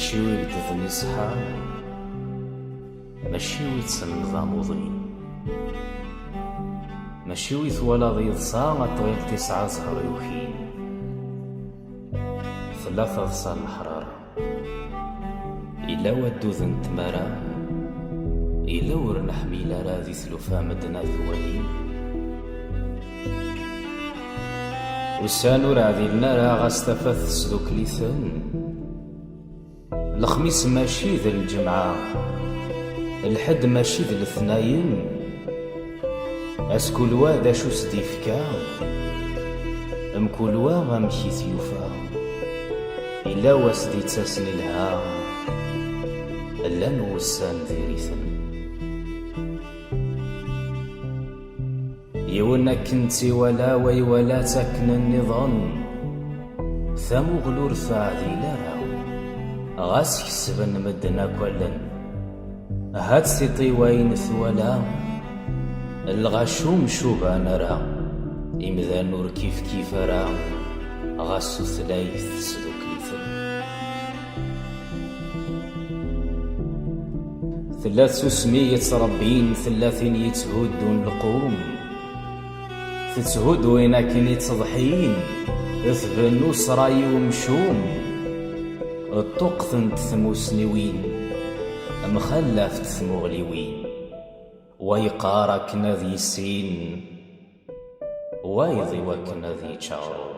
ماشي ويقدثني صحاب، ماشي ويتسنض مضين، ماشي ويثولا ضيض ساعة طويل 9 زهر يوكين، 3 ضصال الحرارة، إلا ودو ذن تمارا، إلا ور نحميل راه ذي ثلثا مدنا ثوالين، وسانو راه ذي النار غاستفاث سدوك ليثن، الخميس ماشي ذا الجمعة، الحد ماشي ذا الاثناين، اسكول واد اشو سديفكا، كل واغ غمشي ثيوفا، إلا واسدي تساسني لها، ألا نوسان ذي ريثن. يونا كنتي ولا وي ولا تكن النظام، ثمو غلور ثاذي لرا، غاس كسبن مدنا كلن، هات سيطي وين ثولا، الغشوم شوبا نرى، إمذا نور كيف راه، غاسو ثلايث سدوك ليثن. 340 يتهدون القوم، تتهد وين كن يتضحين، اثبنو سراي ومشوم، الطقثن تثموسنوين، مخلفت ثمغليوين، ويقارك نذي سين، ويضي وكن ذي شعرو.